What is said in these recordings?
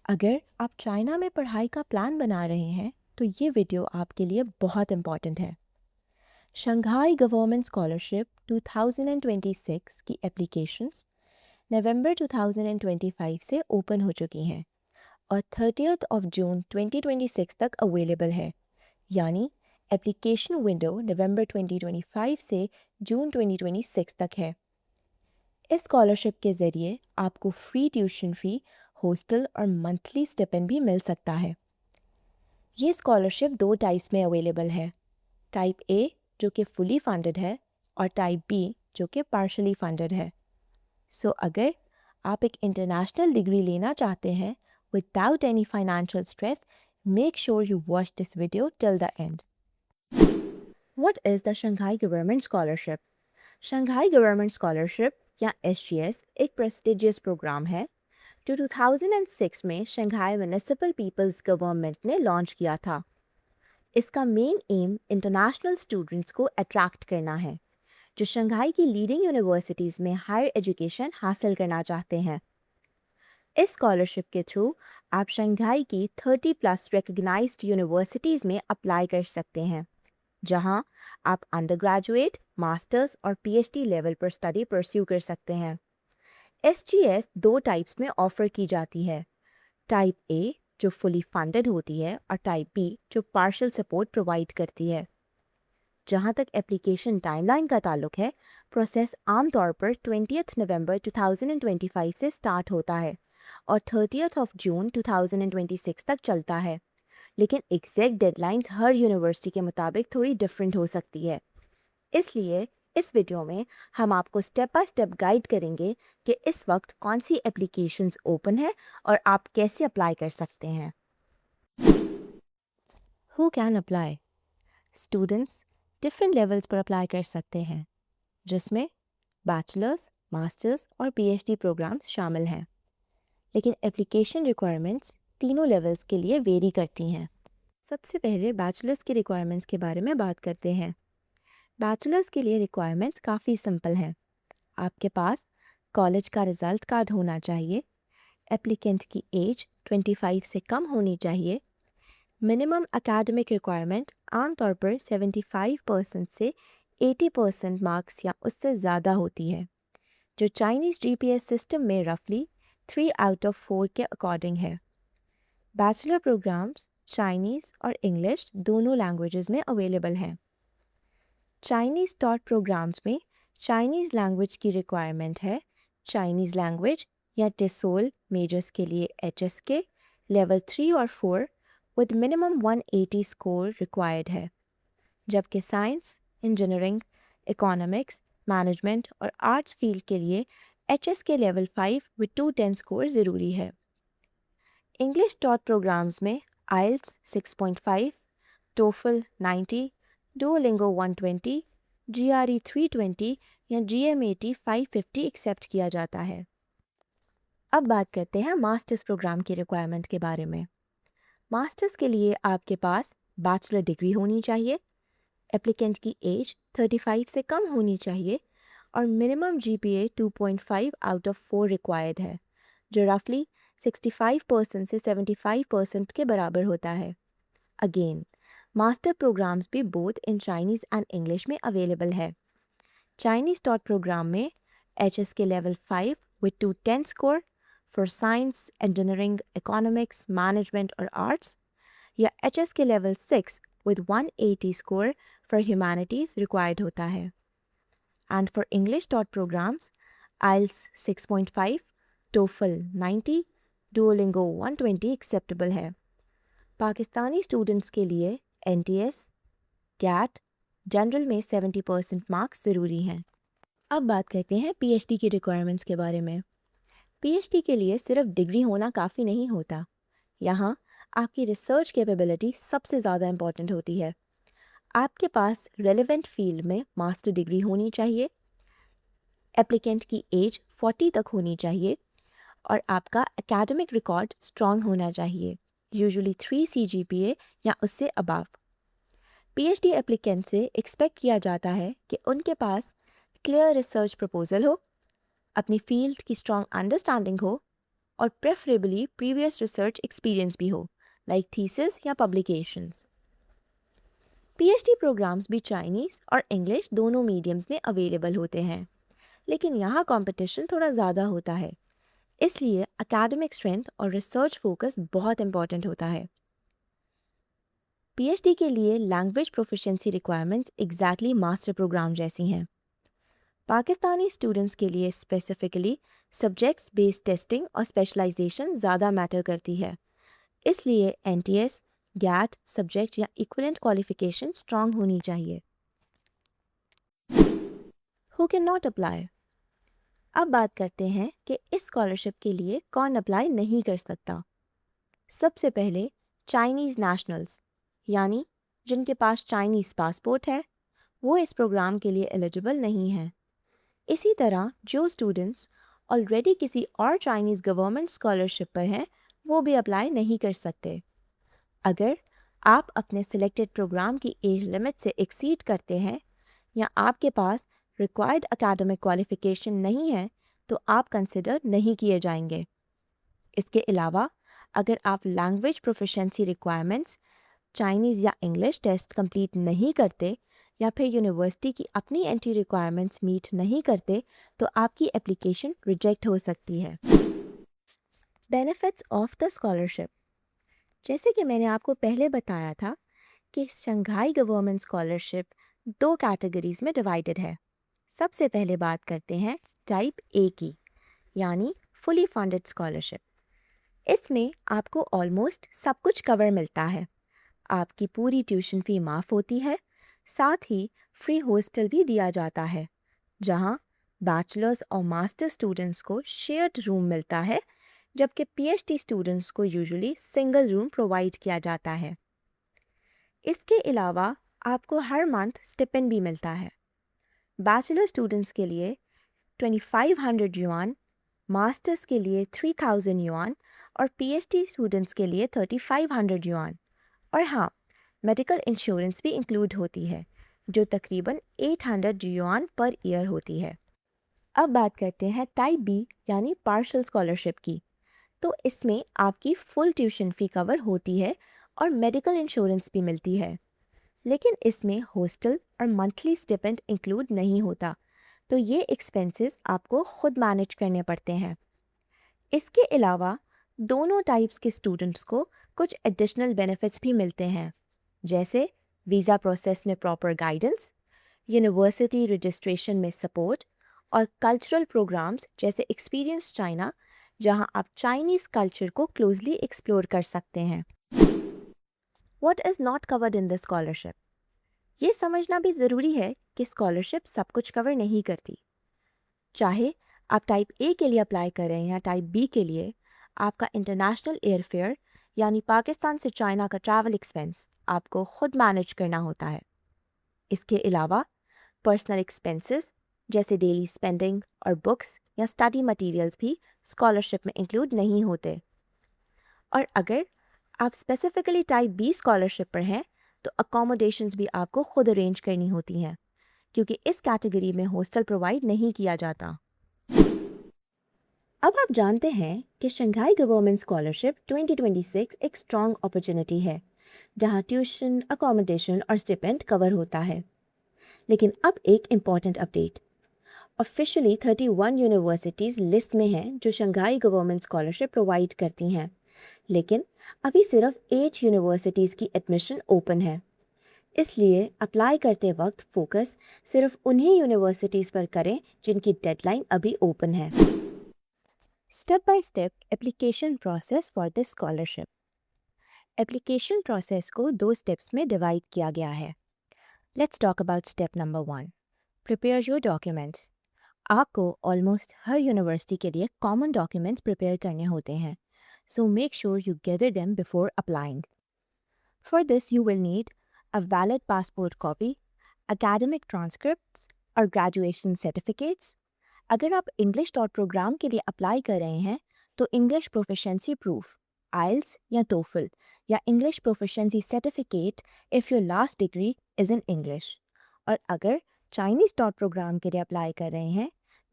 اگر آپ چائنا میں پڑھائی کا پلان بنا رہے ہیں تو یہ ویڈیو آپ کے لیے بہت امپورٹنٹ ہے۔ شنگھائی گورنمنٹ اسکالرشپ 2026 کی اپلیکیشنز نومبر 2025 سے اوپن ہو چکی ہیں اور 30 جون 2026 تک اویلیبل ہے، یعنی اپلیکیشن ونڈو نومبر 2025 سے جون 2026 تک ہے۔ اس اسکالرشپ کے ذریعے آپ کو فری ٹیوشن فی، ہاسٹل اور منتھلی اسٹیپنڈ بھی مل سکتا ہے۔ یہ اسکالرشپ 2 ٹائپس میں اویلیبل ہے، ٹائپ اے جو کہ فلی فنڈڈ ہے اور ٹائپ بی جو کہ پارشلی فنڈڈ ہے۔ اگر آپ ایک انٹرنیشنل ڈگری لینا چاہتے ہیں without any financial stress, make sure you watch this video till the and. What is the Shanghai government scholarship? Shanghai government scholarship یا SGS ایک پریسٹیجیس پروگرام ہے جو 2006 میں شنگھائی میونسپل پیپلز گورنمنٹ نے launch کیا تھا۔ اس کا مین ایم انٹرنیشنل اسٹوڈنٹس کو اٹریکٹ کرنا ہے جو شنگھائی کی لیڈنگ یونیورسٹیز میں ہائر ایجوکیشن حاصل کرنا چاہتے ہیں۔ اس اسکالرشپ کے تھرو آپ شنگھائی کی 30+ ریکگنائزڈ یونیورسٹیز میں اپلائی کر سکتے ہیں، جہاں آپ انڈر گریجویٹ، ماسٹرز اور PhD لیول پر اسٹڈی پرسیو کر سکتے ہیں۔ SGS 2 ٹائپس میں آفر کی جاتی ہے، ٹائپ اے جو فلی فنڈڈ ہوتی ہے اور ٹائپ بی جو پارشل سپورٹ پرووائڈ کرتی ہے۔ جہاں تک اپلیکیشن ٹائم لائن کا تعلق ہے، پروسیس عام طور پر 20 نومبر 2025 سے سٹارٹ ہوتا ہے اور 30 جون 2026 تک چلتا ہے، لیکن ایگزیکٹ ڈیڈ لائنز ہر یونیورسٹی کے مطابق تھوڑی ڈفرینٹ ہو سکتی ہے۔ اس لیے اس ویڈیو میں ہم آپ کو اسٹیپ بائی اسٹیپ گائیڈ کریں گے کہ اس وقت کون سی اپلیکیشنز اوپن ہے اور آپ کیسے اپلائی کر سکتے ہیں۔ Who can apply? Students different levels per apply کر سکتے ہیں، جس میں بیچلرز، ماسٹرز اور PhD پروگرامز شامل ہیں، لیکن اپلیکیشن ریکوائرمنٹس تینوں لیولز کے لیے ویری کرتی ہیں۔ سب سے پہلے بیچلرز کی ریکوائرمنٹس کے بارے میں بات کرتے ہیں۔ بیچلرز کے لیے ریکوائرمنٹس کافی سمپل ہیں۔ آپ کے پاس کالج کا رزلٹ کارڈ ہونا چاہیے، اپلیکنٹ کی ایج 25 سے کم ہونی چاہیے، منیمم اکیڈمک ریکوائرمنٹ عام طور پر 75% سے 80% مارکس یا اس سے زیادہ ہوتی ہے، جو چائنیز GPS سسٹم میں رفلی 3 آؤٹ آف 4 کے اکارڈنگ ہے۔ بیچلر پروگرامز چائنیز اور انگلش دونوں لینگویجز میں اویلیبل ہیں۔ چائنیز ٹاٹ پروگرامز میں چائنیز لینگویج کی ریکوائرمنٹ ہے چائنیز لینگویج یا ٹیسول میجرز کے لیے HSK لیول 3 اور 4 ود منیمم 180 اسکور ریکوائرڈ ہے، جبکہ سائنس، انجینئرنگ، اکانومکس، مینجمنٹ اور آرٹس فیلڈ کے لیے HSK لیول 5 ود 210 اسکور ضروری ہے۔ انگلش ٹاٹ پروگرامز میں IELTS 6.5، TOEFL 90، ڈوولنگو 120، GRE 320 یا GMAT 550 ایکسیپٹ کیا جاتا ہے۔ اب بات کرتے ہیں ماسٹرز پروگرام کی ریکوائرمنٹ کے بارے میں۔ ماسٹرز کے لیے آپ کے پاس بیچلر ڈگری ہونی چاہیے، اپلیکنٹ کی ایج 35 سے کم ہونی چاہیے اور minimum GPA 2.5 out of 4 required ہے، جو رفلی 65% سے 75% کے برابر ہوتا ہے۔ اگین ماسٹر پروگرامز بھی both in Chinese and English میں اویلیبل ہے۔ چائنیز ٹاٹ پروگرام میں HSK level 5 with 210 score for science, engineering, economics, management اور آرٹس، یا HSK level 6 with 180 score for humanities required ہوتا ہے۔ And for English taught programmes IELTS 6.5، TOEFL 90، Duolingo 120 acceptable ہے۔ Pakistani students کے لیے NTS، GAT، general میں 70% marks ضروری ہیں۔ اب بات کرتے ہیں PhD کی ریکوائرمنٹس کے بارے میں۔ PhD کے لیے صرف ڈگری ہونا کافی نہیں ہوتا، یہاں آپ کی ریسرچ کیپیبلٹی سب سے زیادہ امپورٹنٹ ہوتی ہے۔ آپ کے پاس ریلیونٹ فیلڈ میں ماسٹر ڈگری ہونی چاہیے، اپلیکنٹ کی ایج 40 تک ہونی چاہیے اور آپ کا اکیڈمک ریکارڈ اسٹرانگ ہونا چاہیے، یوزلی 3 CGPA یا اس سے ابو۔ PhD اپلیکنٹ سے ایکسپیکٹ کیا جاتا ہے کہ ان کے پاس کلیئر ریسرچ پرپوزل ہو، اپنی فیلڈ کی اسٹرانگ انڈرسٹینڈنگ ہو، اور پریفریبلی پریویس ریسرچ ایکسپیرئنس بھی ہو لائک تھیسس یا publications. P H D programs بھی چائنیز اور انگلش دونوں میڈیمز میں اویلیبل ہوتے ہیں، لیکن یہاں کمپٹیشن تھوڑا زیادہ ہوتا ہے، اس لیے اکیڈمک اسٹرینتھ اور ریسرچ فوکس بہت امپورٹنٹ ہوتا ہے۔ پی ایچ ڈی کے لیے language proficiency requirements exactly master program جیسی ہیں۔ پاکستانی اسٹوڈنٹس کے لیے اسپیسیفکلی سبجیکٹس بیسڈ ٹیسٹنگ اور اسپیشلائزیشن زیادہ میٹر کرتی ہے، اس لیے N T S, GAT, subject یا ایکویلنٹ کوالیفیکیشن اسٹرانگ ہونی چاہیے۔ Who can not apply? اب بات کرتے ہیں کہ اس اسکالرشپ کے لیے کون اپلائی نہیں کر سکتا۔ سب سے پہلے چائنیز نیشنلز، یعنی جن کے پاس چائنیز پاسپورٹ ہے، وہ اس پروگرام کے لیے ایلیجبل نہیں ہیں۔ اسی طرح جو اسٹوڈنٹس آلریڈی کسی اور چائنیز گورنمنٹ اسکالرشپ پر ہیں وہ بھی اپلائی نہیں کر سکتے۔ اگر آپ اپنے سلیکٹڈ پروگرام کی ایج لمٹ سے ایکسیڈ کرتے ہیں یا آپ کے پاس ریکوائرڈ اکیڈمک کوالیفیکیشن نہیں ہے تو آپ کنسیڈر نہیں کیے جائیں گے۔ اس کے علاوہ اگر آپ لینگویج پروفیشنسی ریکوائرمنٹس چائنیز یا انگلش ٹیسٹ کمپلیٹ نہیں کرتے یا پھر یونیورسٹی کی اپنی انٹری ریکوائرمنٹس میٹ نہیں کرتے تو آپ کی اپلیکیشن ریجیکٹ ہو سکتی ہے۔ بینیفٹس آف دا اسکالرشپ، جیسے کہ میں نے آپ کو پہلے بتایا تھا کہ شنگھائی گورنمنٹ اسکالرشپ دو کیٹیگریز میں ڈیوائیڈڈ ہے۔ سب سے پہلے بات کرتے ہیں ٹائپ اے کی، یعنی فلی فنڈڈ اسکالرشپ۔ اس میں آپ کو آلموسٹ سب کچھ کور ملتا ہے، آپ کی پوری ٹیوشن فی معاف ہوتی ہے، ساتھ ہی فری ہاسٹل بھی دیا جاتا ہے، جہاں بیچلرز اور ماسٹر اسٹوڈنٹس کو شیئرڈ روم ملتا ہے، جبکہ پی ایچ ڈی اسٹوڈنٹس کو یوزولی سنگل روم پرووائڈ کیا جاتا ہے۔ اس کے علاوہ آپ کو ہر منتھ اسٹیپنڈ بھی ملتا ہے۔ بیچلر اسٹوڈنٹس کے لیے 2500 یوان، ماسٹرز کے لیے 3000 یوان اور پی ایچ ڈی اسٹوڈنٹس کے لیے 3500 یوان، اور ہاں میڈیکل انشورنس بھی انکلوڈ ہوتی ہے جو تقریباً 800 یوان پر ایئر ہوتی ہے۔ اب بات کرتے ہیں ٹائپ بی یعنی پارشل اسکالرشپ کی، تو اس میں آپ کی فل ٹیوشن فی کور ہوتی ہے اور میڈیکل انشورنس بھی ملتی ہے، لیکن اس میں ہاسٹل اور منتھلی اسٹیپنڈ انکلوڈ نہیں ہوتا، تو یہ ایکسپینسز آپ کو خود مینیج کرنے پڑتے ہیں۔ اس کے علاوہ دونوں ٹائپس کے اسٹوڈنٹس کو کچھ ایڈیشنل بینیفٹس بھی ملتے ہیں، جیسے ویزا پروسیس میں پراپر گائیڈنس، یونیورسٹی رجسٹریشن میں سپورٹ، اور کلچرل پروگرامز جیسے ایکسپیرینس چائنا، جہاں آپ چائنیز کلچر کو کلوزلی ایکسپلور کر سکتے ہیں۔ What is not covered in the scholarship? یہ سمجھنا بھی ضروری ہے کہ اسکالرشپ سب کچھ کور نہیں کرتی۔ چاہے آپ ٹائپ اے کے لیے اپلائی کریں یا ٹائپ بی کے لیے، آپ کا انٹرنیشنل ایئر فیئر یعنی پاکستان سے چائنا کا ٹریول ایکسپینس آپ کو خود مینیج کرنا ہوتا ہے۔ اس کے علاوہ پرسنل ایکسپینسز جیسے ڈیلی اسپینڈنگ اور بکس یا اسٹڈی مٹیریلز بھی اسکالرشپ میں انکلوڈ نہیں ہوتے۔ اور اگر آپ اسپیسیفکلی ٹائپ بی اسکالرشپ پر ہیں تو اکاموڈیشنز بھی آپ کو خود ارینج کرنی ہوتی ہیں، کیونکہ اس کیٹیگری میں ہاسٹل پرووائڈ نہیں کیا جاتا۔ اب آپ جانتے ہیں کہ شنگھائی گورنمنٹ اسکالرشپ 2026 ایک اسٹرانگ اپرچونٹی ہے، جہاں ٹیوشن، اکاموڈیشن اور اسٹیپینڈ کور ہوتا ہے۔ لیکن اب ایک important update, officially 31 universities list میں ہیں جو شنگھائی گورنمنٹ اسکالرشپ پرووائڈ کرتی ہیں، لیکن ابھی صرف 8 یونیورسٹیز کی ایڈمیشن اوپن ہے۔ اس لیے اپلائی کرتے وقت فوکس صرف انہی یونیورسٹیز پر کریں جن کی ڈیڈ لائن ابھی اوپن ہے۔ Step by step application process for this scholarship. Application process کو 2 اسٹیپس میں ڈیوائڈ کیا گیا ہے۔ Let's talk about step number 1، prepare your documents. آپ کو آلموسٹ ہر یونیورسٹی کے لیے کامن ڈاکیومنٹس پریپیئر کرنے ہوتے ہیں، so make sure you gather them before applying. For this, you will need a valid passport copy, academic transcripts اور graduation certificates۔ اگر آپ انگلش پروگرام کے لیے اپلائی کر رہے ہیں تو انگلش پروفیشنسی پروف، آئلس یا ٹوفل، یا English proficiency certificate if your last degree is in English۔ اور اگر چائنیز پروگرام کے لیے اپلائی کر رہے ہیں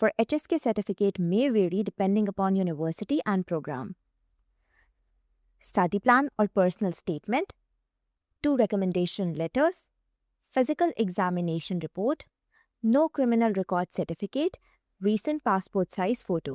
For HSK certificate may vary depending upon university and program. Study plan or personal statement, 2 recommendation letters, physical examination report, no criminal record certificate, recent passport size photo.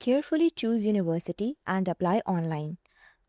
Carefully choose university and apply online.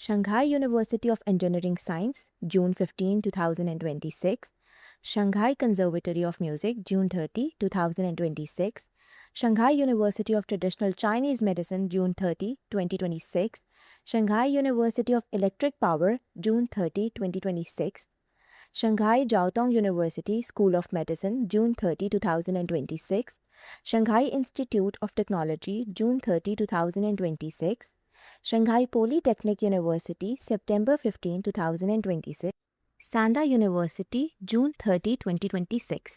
Shanghai University of Engineering Science, June 15, 2026. Shanghai Conservatory of Music, June 30, 2026. Shanghai University of Traditional Chinese Medicine, June 30, 2026. Shanghai University of Electric Power, June 30, 2026. Shanghai Jiaotong University School of Medicine, June 30, 2026. Shanghai Institute of Technology, June 30, 2026. Shanghai Polytechnic University, September 15, 2026. Sanda University, June 30, 2026.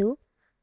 2,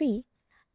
3,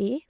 A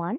1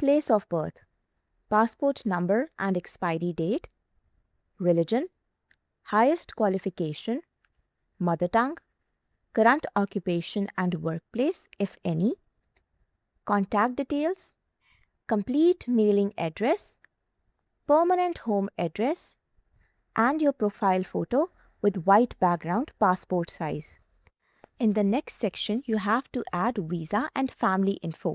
place of birth, passport number and expiry date, religion, highest qualification, mother tongue, current occupation and workplace if any, contact details, complete mailing address, permanent home address, and your profile photo with white background passport size. In the next section, you have to add visa and family info.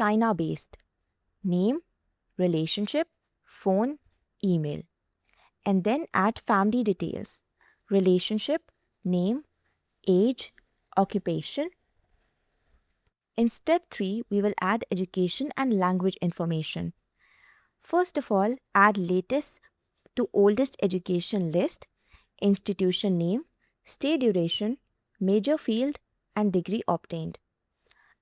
China based, name, relationship, phone, email. And then add family details, relationship, name, age, occupation. In step 3, we will add education and language information. First of all, add latest to oldest education list, institution name, stay duration, major field and degree obtained.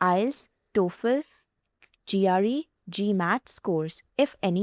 IELTS, TOEFL, GRE, GMAT scores if any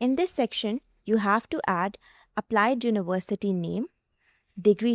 In this section, you have to add applied university name, degree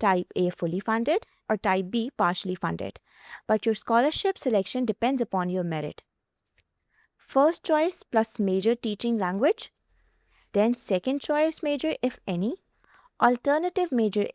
type A fully funded or type B partially funded, but your scholarship selection depends upon your merit. First choice plus major teaching language, Then second choice major if any, alternative major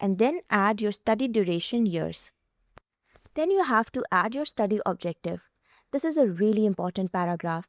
and then add your study duration years. Then you have to add your study objective. This is a really important paragraph.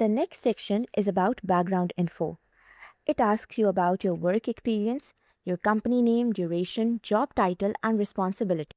The next section is about background info. It asks you about your work experience, your company name, duration, job title and responsibility.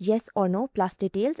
yes or no plus details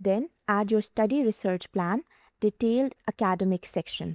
Then add your study research plan, detailed academic section.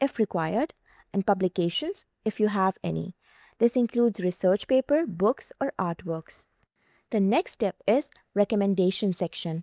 if required, and publications if you have any. This includes research paper, books or artworks. The next step is recommendation section.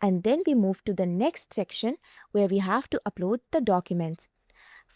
And then we move to the next section where we have to upload the documents.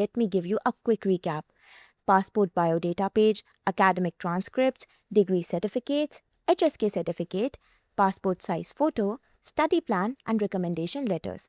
let me give you a quick recap. Passport biodata page, academic transcripts, degree certificates, HSK certificate, passport size photo, study plan and recommendation letters.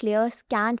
clear, scanned,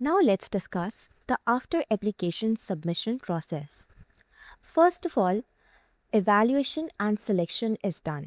Now let's discuss the after application submission process. First of all, evaluation and selection is done.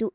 to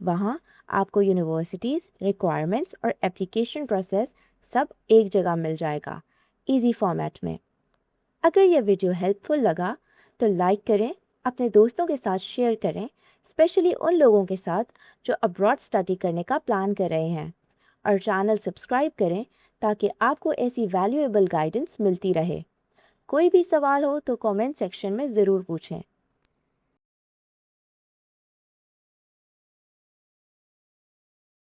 وہاں آپ کو universities, requirements اور application process سب ایک جگہ مل جائے گا، easy format میں۔ اگر یہ ویڈیو ہیلپ فل لگا تو لائک کریں، اپنے دوستوں کے ساتھ شیئر کریں، اسپیشلی ان لوگوں کے ساتھ جو ابراڈ اسٹڈی کرنے کا پلان کر رہے ہیں، اور چینل سبسکرائب کریں تاکہ آپ کو ایسی ویلیویبل گائیڈنس ملتی رہے۔ کوئی بھی سوال ہو تو کامنٹ سیکشن میں ضرور پوچھیں۔